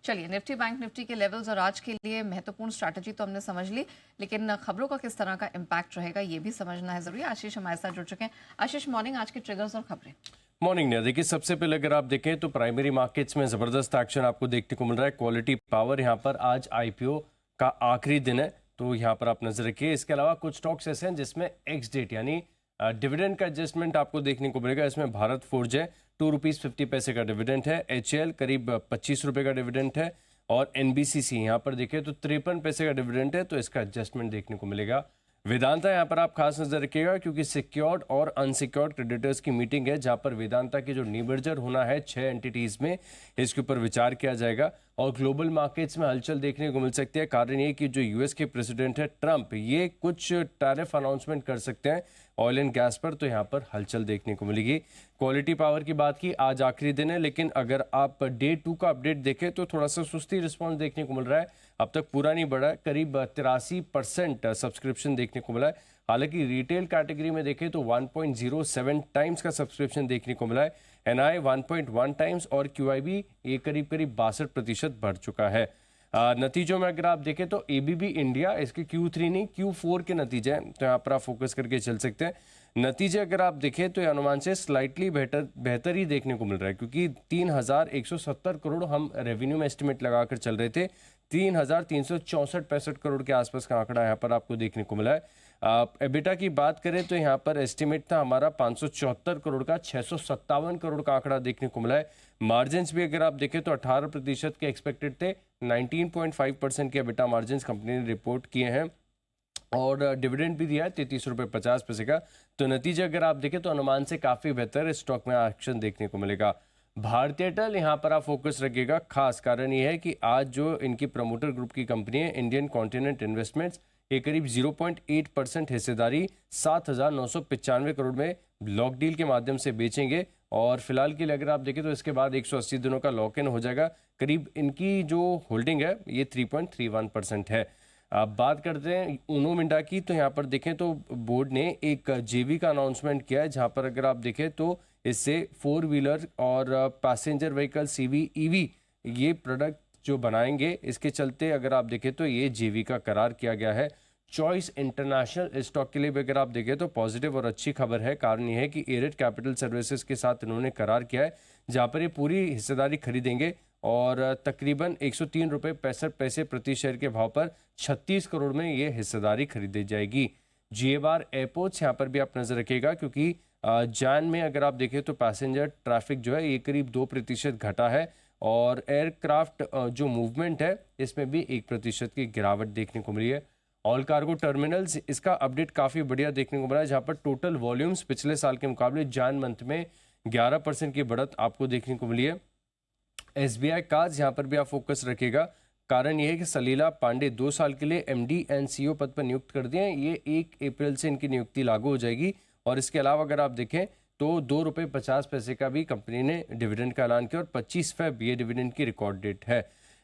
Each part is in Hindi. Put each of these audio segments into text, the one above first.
चलिए, निफ्टी बैंक निफ्टी के लेवल्स और आज के लिए महत्वपूर्ण स्ट्रैटेजी तो हमने समझ ली, लेकिन खबरों का किस तरह का इम्पैक्ट रहेगा ये भी समझना है जरूरी। आशीष हमारे साथ जुड़ चुके हैं। आशीष, मॉर्निंग, आज के ट्रिगर्स और खबरें। मॉर्निंग ने देखिए, सबसे पहले अगर आप देखें तो प्राइमरी मार्केट्स में जबरदस्त एक्शन आपको देखने को मिल रहा है। क्वालिटी पावर यहाँ पर आज आईपीओ का आखिरी दिन है, तो यहाँ पर आप नजर रखिए। इसके अलावा कुछ स्टॉक्स ऐसे हैं जिसमें एक्स डेट यानी डिविडेंड का एडजस्टमेंट आपको देखने को मिलेगा। इसमें भारत फोर्ज है, ₹2.50 का डिविडेंड है। HAL करीब 25 रुपये का डिविडेंड है। और NBCC यहाँ पर देखें तो 53 पैसे का डिविडेंड है, तो इसका एडजस्टमेंट देखने को मिलेगा। वेदांता यहाँ पर आप खास नजर रखिएगा, क्योंकि सिक्योर्ड और अनसिक्योर्ड क्रेडिटर्स की मीटिंग है, जहां पर वेदांता की जो डीमर्जर होना है 6 एंटिटीज में, इसके ऊपर विचार किया जाएगा। और ग्लोबल मार्केट्स में हलचल देखने को मिल सकती है। कारण ये कि जो यूएस के प्रेसिडेंट है ट्रंप, ये कुछ टैरिफ अनाउंसमेंट कर सकते हैं ऑयल एंड गैस पर, तो यहाँ पर हलचल देखने को मिलेगी। क्वालिटी पावर की बात की, आज आखिरी दिन है, लेकिन अगर आप डे 2 का अपडेट देखें तो थोड़ा सा सुस्ती रिस्पॉन्स देखने को मिल रहा है। अब तक पूरा नहीं बढ़ा है, करीब 83% सब्सक्रिप्शन देखने को मिला है। हालांकि रिटेल कैटेगरी में देखें तो 1.07 टाइम्स का सब्सक्रिप्शन देखने को मिला है। एनआई 1.1 टाइम्स और क्यूआईबी ये करीब 62% बढ़ चुका है। नतीजों में अगर आप देखें तो एबीबी इंडिया, इसके Q3 नहीं Q4 के नतीजे हैं, तो यहाँ पर आप फोकस करके चल सकते हैं। नतीजे अगर आप देखें तो अनुमान से स्लाइटली बेहतर ही देखने को मिल रहा है, क्योंकि 3,170 करोड़ हम रेवेन्यू में एस्टिमेट लगाकर चल रहे थे। 3,364-65 करोड़ के आसपास का आंकड़ा यहाँ पर आपको देखने को मिला है। एबिटा की बात करें तो यहाँ पर एस्टिमेट था हमारा 574 करोड़ का, 657 करोड़ का आंकड़ा देखने को मिला है। मार्जिन्स भी अगर आप देखें तो 18% के एक्सपेक्टेड थे, 19.5% के एबिटा मार्जिन्स कंपनी ने रिपोर्ट किए हैं। और डिविडेंड भी दिया है ₹33.50 का। तो नतीजे अगर आप देखें तो अनुमान से काफ़ी बेहतर स्टॉक में एक्शन देखने को मिलेगा। भारतीय एयरटेल यहाँ पर आप फोकस रखिएगा। खास कारण ये है कि आज जो इनकी प्रमोटर ग्रुप की कंपनी है इंडियन कॉन्टिनेंट इन्वेस्टमेंट्स, ये करीब 0.8% हिस्सेदारी 7,995 करोड़ में ब्लॉक डील के माध्यम से बेचेंगे। और फिलहाल के लिए अगर आप देखें तो इसके बाद 180 दिनों का लॉक इन हो जाएगा। करीब इनकी जो होल्डिंग है ये 3.31% है। अब बात करते हैं उनो मिंडा की, तो यहाँ पर देखें तो बोर्ड ने एक जेवी का अनाउंसमेंट किया है, जहाँ पर अगर आप देखें तो इससे 4 व्हीलर और पैसेंजर व्हीकल CV EV ये प्रोडक्ट जो बनाएंगे, इसके चलते अगर आप देखें तो ये जेवी का करार किया गया है। चॉइस इंटरनेशनल स्टॉक के लिए भी अगर आप देखें तो पॉजिटिव और अच्छी खबर है। कारण ये है कि एरिट कैपिटल सर्विसेज के साथ इन्होंने करार किया है, जहाँ पर ये पूरी हिस्सेदारी खरीदेंगे और तकरीबन ₹103.65 प्रति शेयर के भाव पर 36 करोड़ में ये हिस्सेदारी खरीदी जाएगी। GABAR एयरपोर्ट्स यहाँ पर भी आप नजर रखिएगा, क्योंकि जान में अगर आप देखें तो पैसेंजर ट्रैफिक जो है ये करीब 2% घटा है। और एयरक्राफ्ट जो मूवमेंट है इसमें भी 1% की गिरावट देखने को मिली है। ऑल कार्गो टर्मिनल्स, इसका अपडेट काफ़ी बढ़िया देखने को मिला है, जहाँ पर टोटल वॉल्यूम्स पिछले साल के मुकाबले जान मंथ में 11% की बढ़त आपको देखने को मिली है। SBI कार्ड्स, यहाँ पर भी आप फोकस रखिएगा। कारण यह है कि सलीला पांडे 2 साल के लिए MD एंड CEO पद पर नियुक्त कर दिए हैं। ये 1 अप्रैल से इनकी नियुक्ति लागू हो जाएगी। और इसके अलावा अगर आप देखें तो ₹2.50 का भी कंपनी ने डिविडेंड का ऐलान किया और 25 फरवरी ये डिविडेंड की रिकॉर्ड डेट है।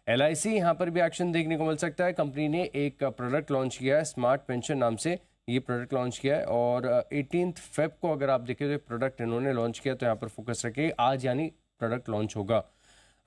LIC यहाँ पर भी एक्शन देखने को मिल सकता है। कंपनी ने एक प्रोडक्ट लॉन्च किया है, स्मार्ट पेंशन नाम से ये प्रोडक्ट लॉन्च किया है। और 18 फरवरी को अगर आप देखें तो प्रोडक्ट इन्होंने लॉन्च किया, तो यहाँ पर फोकस रखिए, आज यानी प्रोडक्ट लॉन्च होगा।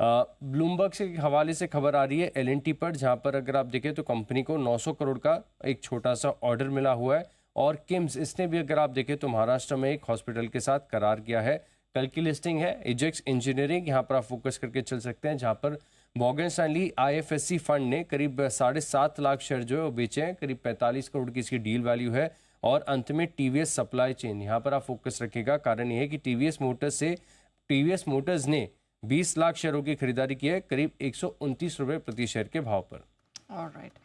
ब्लूमबर्ग से हवाले से खबर आ रही है L&T पर, जहाँ पर अगर आप देखें तो कंपनी को 900 करोड़ का एक छोटा सा ऑर्डर मिला हुआ है। और किम्स, इसने भी अगर आप देखें तो महाराष्ट्र में एक हॉस्पिटल के साथ करार किया है। कल की लिस्टिंग है। इजेक्स इंजीनियरिंग, यहाँ पर आप फोकस करके चल सकते हैं, जहाँ पर मॉर्गन स्टैनली IFSC फंड ने करीब 7.5 लाख शेयर जो है वो बेचे हैं। करीब 45 करोड़ की इसकी डील वैल्यू है। और अंत में TVS सप्लाई चेन, यहाँ पर आप फोकस रखिएगा। कारण यह है कि TVS मोटर्स ने 20 लाख शेयरों की खरीदारी की है, करीब ₹129 प्रति शेयर के भाव पर। ऑलराइट।